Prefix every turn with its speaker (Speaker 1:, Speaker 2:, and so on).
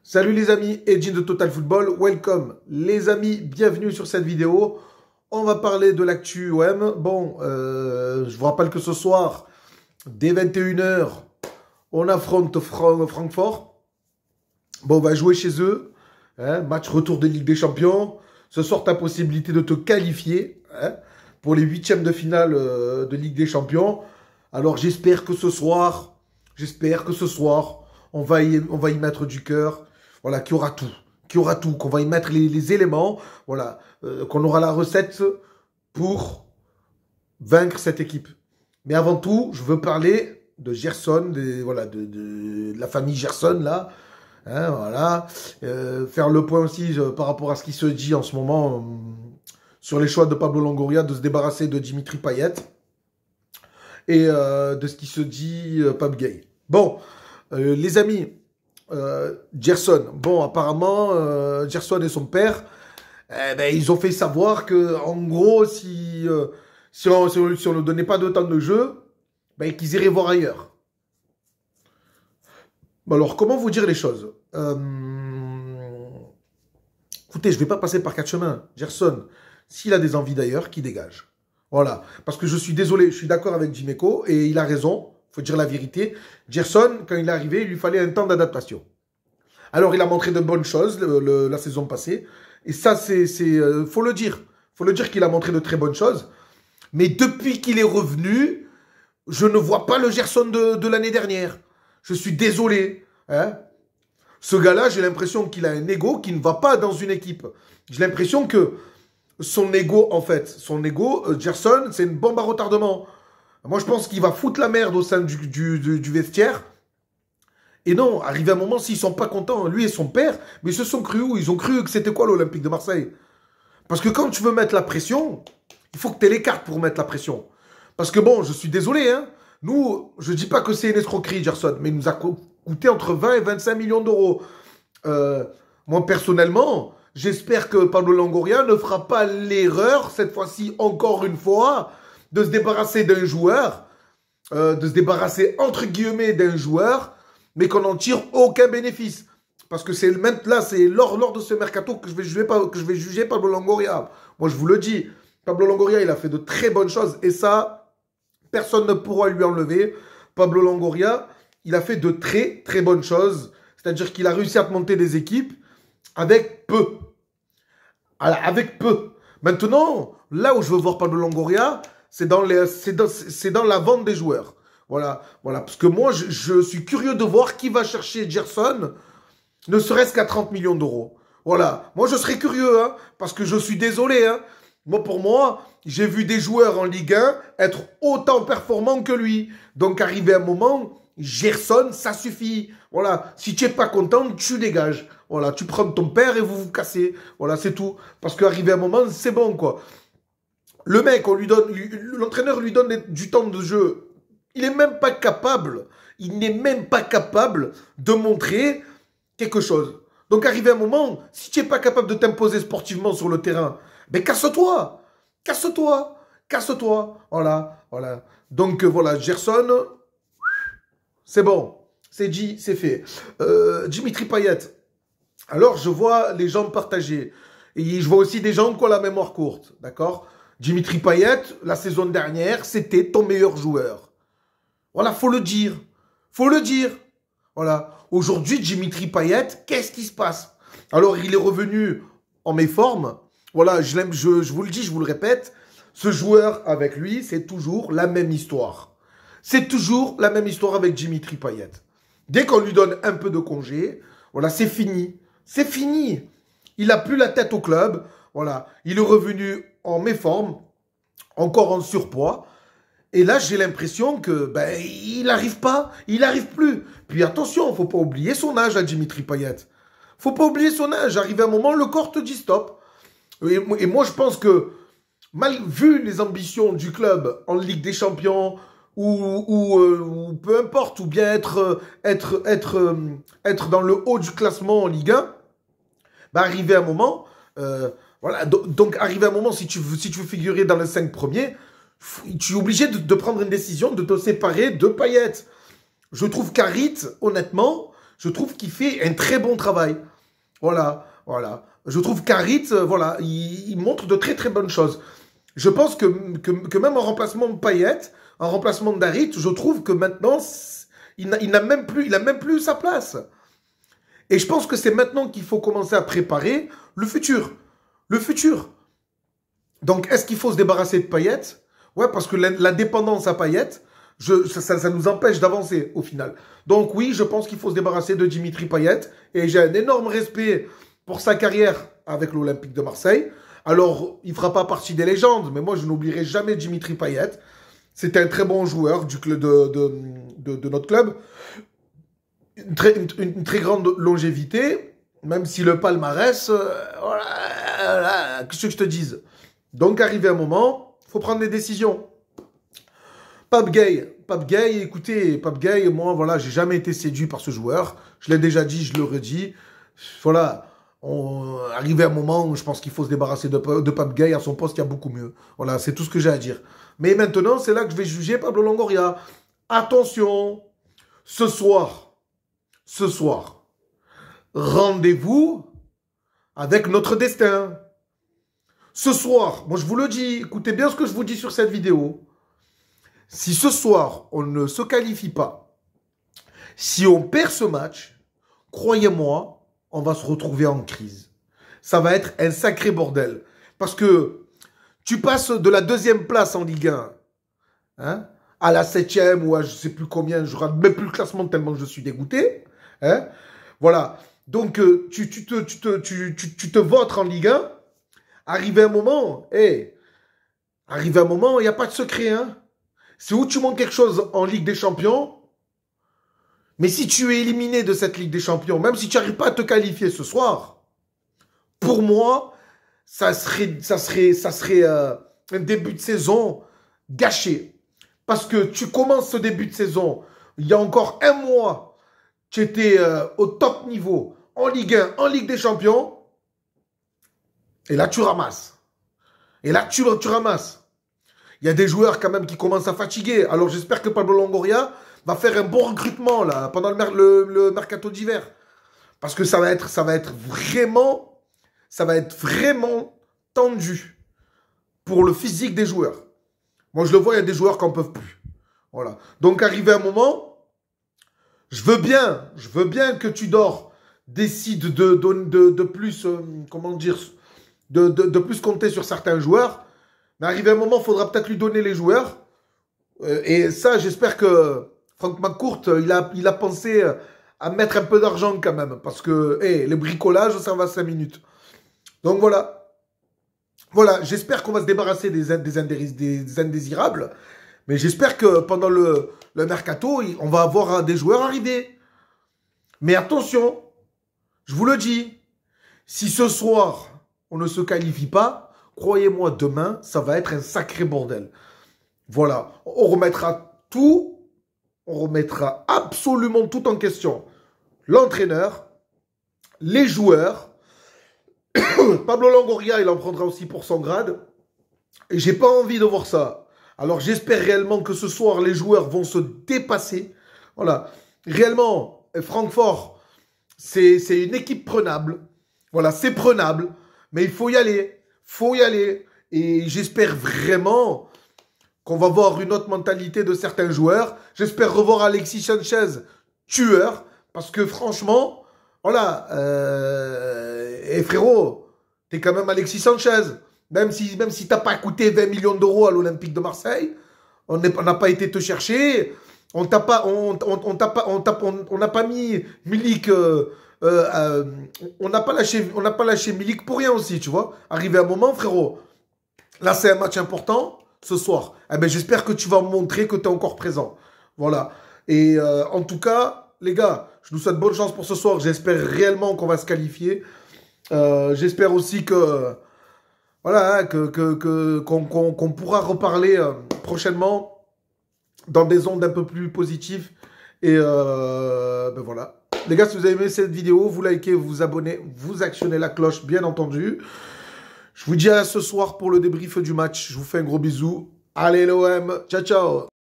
Speaker 1: Salut les amis, Edjin de Total Football, welcome. Les amis, bienvenue sur cette vidéo. On va parler de l'actu OM. Bon, je vous rappelle que ce soir, dès 21 h, on affronte Francfort. Bon, on va jouer chez eux. Match retour de Ligue des Champions. Ce soir, tu as possibilité de te qualifier pour les huitièmes de finale de Ligue des Champions. Alors, j'espère que ce soir, on va y mettre du cœur. Voilà, qu'il y aura tout, qu'on va y mettre les éléments, voilà, qu'on aura la recette pour vaincre cette équipe. Mais avant tout, je veux parler de Gerson, de la famille Gerson, là, voilà, faire le point aussi par rapport à ce qui se dit en ce moment sur les choix de Pablo Longoria de se débarrasser de Dimitri Payet et de ce qui se dit Pape Gueye. Bon, les amis, Gerson, bon, apparemment, Gerson et son père, ils ont fait savoir que, en gros, si on ne donnait pas de temps de jeu, qu'ils iraient voir ailleurs. Alors, comment vous dire les choses? Écoutez, je ne vais pas passer par quatre chemins. Gerson, s'il a des envies d'ailleurs, qu'il dégage. Voilà. Parce que je suis désolé, je suis d'accord avec Jiméco, et il a raison. Il faut dire la vérité. Gerson, quand il est arrivé, il lui fallait un temps d'adaptation. Alors, il a montré de bonnes choses la saison passée. Et ça, faut le dire. Faut le dire qu'il a montré de très bonnes choses. Mais depuis qu'il est revenu, je ne vois pas le Gerson de l'année dernière. Je suis désolé. Ce gars-là, j'ai l'impression qu'il a un ego qui ne va pas dans une équipe. J'ai l'impression que son ego, Gerson, c'est une bombe à retardement. Moi, je pense qu'il va foutre la merde au sein du vestiaire. Et non, arrivé un moment, s'ils ne sont pas contents, lui et son père, mais ils se sont cru où? Ils ont cru que c'était quoi l'Olympique de Marseille? Parce que quand tu veux mettre la pression, il faut que tu aies les cartes pour mettre la pression. Parce que bon, je suis désolé, nous, je ne dis pas que c'est une escroquerie, Gerson, mais il nous a coûté entre 20 et 25 millions d'euros. Moi, personnellement, j'espère que Pablo Longoria ne fera pas l'erreur, cette fois-ci, encore une fois, de se débarrasser d'un joueur, de se débarrasser entre guillemets d'un joueur, mais qu'on n'en tire aucun bénéfice. Parce que c'est lors de ce mercato que je vais juger Pablo Longoria. Moi, je vous le dis, Pablo Longoria, il a fait de très bonnes choses, et ça, personne ne pourra lui enlever. Pablo Longoria, il a fait de très, très bonnes choses, c'est-à-dire qu'il a réussi à monter des équipes avec peu. Avec peu. Maintenant, là où je veux voir Pablo Longoria, c'est dans la vente des joueurs. Voilà. Parce que moi, je suis curieux de voir qui va chercher Gerson, ne serait-ce qu'à 30 millions d'euros. Voilà. Moi, je serais curieux, parce que je suis désolé. Moi, pour moi, j'ai vu des joueurs en Ligue 1 être autant performants que lui. Donc, arrivé un moment, Gerson, ça suffit. Voilà. Si tu n'es pas content, tu dégages. Voilà. Tu prends ton père et vous vous cassez. Voilà, c'est tout. Parce qu'arrivé un moment, c'est bon, quoi. Le mec, l'entraîneur lui donne du temps de jeu. Il n'est même pas capable. De montrer quelque chose. Donc, arrivé un moment, si tu n'es pas capable de t'imposer sportivement sur le terrain, casse-toi. Voilà. Donc, voilà, Gerson, c'est bon. C'est dit, c'est fait. Dimitri Payet. Alors, je vois les gens partager. Et je vois aussi des gens qui ont la mémoire courte. D'accord? Dimitri Payet, la saison dernière, c'était ton meilleur joueur. Voilà, faut le dire. Voilà. Aujourd'hui, Dimitri Payet, qu'est-ce qui se passe? Alors, il est revenu en méforme. Voilà, je vous le dis, je vous le répète. Ce joueur, avec lui, c'est toujours la même histoire. C'est toujours la même histoire avec Dimitri Payet. Dès qu'on lui donne un peu de congé, voilà, c'est fini. C'est fini. Il n'a plus la tête au club. Voilà. Il est revenu en méforme, encore en surpoids. Et là, j'ai l'impression que il n'arrive pas, il n'arrive plus. Puis attention, il ne faut pas oublier son âge à Dimitri Payet. Faut pas oublier son âge. Arrivé un moment, le corps te dit stop. Et moi, je pense que, vu les ambitions du club en Ligue des Champions, ou peu importe, ou bien être dans le haut du classement en Ligue 1, arrivé un moment, voilà, donc arrivé un moment, si tu veux figurer dans les 5 premiers, tu es obligé de prendre une décision de te séparer de Payet. Je trouve qu'Harit, honnêtement, Je trouve qu'il fait un très bon travail. Voilà, voilà. Je trouve qu'Harit, voilà, il montre de très très bonnes choses. Je pense que même en remplacement de Payet, en remplacement d'Harit, je trouve que maintenant, il n'a même plus sa place. Et je pense que c'est maintenant qu'il faut commencer à préparer le futur. Le futur. Donc, est-ce qu'il faut se débarrasser de Payet? Ouais, parce que la dépendance à Payet, ça nous empêche d'avancer au final. Donc oui, je pense qu'il faut se débarrasser de Dimitri Payet. Et j'ai un énorme respect pour sa carrière avec l'Olympique de Marseille. Alors, il ne fera pas partie des légendes, mais moi, je n'oublierai jamais Dimitri Payet. C'était un très bon joueur de notre club. Une très grande longévité, même si le palmarès, voilà, qu'est-ce que je te dise? Donc, arrivé un moment, il faut prendre des décisions. Pape Gay, écoutez, Pape Gay, moi, voilà, j'ai jamais été séduit par ce joueur. Je l'ai déjà dit, je le redis. Voilà, arrivé un moment où je pense qu'il faut se débarrasser de Pape Gay. À son poste, il y a beaucoup mieux. Voilà, c'est tout ce que j'ai à dire. Mais maintenant, c'est là que je vais juger Pablo Longoria. Attention, ce soir, rendez-vous avec notre destin. Ce soir, moi je vous le dis, écoutez bien ce que je vous dis sur cette vidéo. Si ce soir, on ne se qualifie pas, si on perd ce match, croyez-moi, on va se retrouver en crise. Ça va être un sacré bordel. Parce que tu passes de la 2e place en Ligue 1 hein, à la 7e ou à je ne sais plus combien, je ne rate même plus le classement tellement je suis dégoûté. Hein, voilà. Donc, tu te votes en Ligue 1. Arrivé un moment, il n'y a pas de secret. Hein. C'est où tu montes quelque chose en Ligue des Champions. Mais si tu es éliminé de cette Ligue des Champions, même si tu n'arrives pas à te qualifier ce soir, pour moi, ça serait un début de saison gâché. Parce que tu commences ce début de saison, il y a encore un mois, tu étais au top niveau, en Ligue 1, en Ligue des Champions, et là tu ramasses. Et là tu ramasses. Il y a des joueurs quand même qui commencent à fatiguer. Alors j'espère que Pablo Longoria va faire un bon recrutement là, pendant le mercato d'hiver. Parce que ça va être vraiment tendu pour le physique des joueurs. Moi je le vois, il y a des joueurs qui n'en peuvent plus. Voilà. Donc arrivé un moment, je veux bien que Tudor décide de plus, comment dire, de plus compter sur certains joueurs. Mais arrivé un moment, il faudra peut-être lui donner les joueurs. Et ça, j'espère que Franck McCourt, il a pensé à mettre un peu d'argent quand même. Parce que les bricolages, ça va 5 minutes. Donc voilà. Voilà, j'espère qu'on va se débarrasser des indésirables. Mais j'espère que pendant le mercato, on va avoir des joueurs arrivés. Mais attention, je vous le dis, si ce soir, on ne se qualifie pas, croyez-moi, demain, ça va être un sacré bordel. Voilà. On remettra absolument tout en question. L'entraîneur, les joueurs. Pablo Longoria, il en prendra aussi pour son grade. Et j'ai pas envie de voir ça. Alors j'espère réellement que ce soir, les joueurs vont se dépasser. Voilà. Réellement, Francfort, c'est une équipe prenable. Voilà, c'est prenable. Mais il faut y aller. Faut y aller. Et j'espère vraiment qu'on va voir une autre mentalité de certains joueurs. J'espère revoir Alexis Sanchez tueur. Parce que franchement, voilà. Et frérot, t'es quand même Alexis Sanchez. Même si t'as pas coûté 20 millions d'euros à l'Olympique de Marseille, on n'a pas été te chercher. On n'a pas mis Milik... on n'a pas lâché Milik pour rien aussi, tu vois. Arrivé un moment, frérot, là c'est un match important, ce soir. Eh ben, j'espère que tu vas montrer que tu es encore présent. Voilà. Et en tout cas, les gars, je vous souhaite bonne chance pour ce soir. J'espère réellement qu'on va se qualifier. J'espère aussi que... Voilà, qu'on pourra reparler prochainement dans des ondes un peu plus positives. Et ben voilà. Les gars, si vous avez aimé cette vidéo, vous likez, vous vous abonnez, vous actionnez la cloche, bien entendu. Je vous dis à ce soir pour le débrief du match. Je vous fais un gros bisou. Allez l'OM, ciao ciao.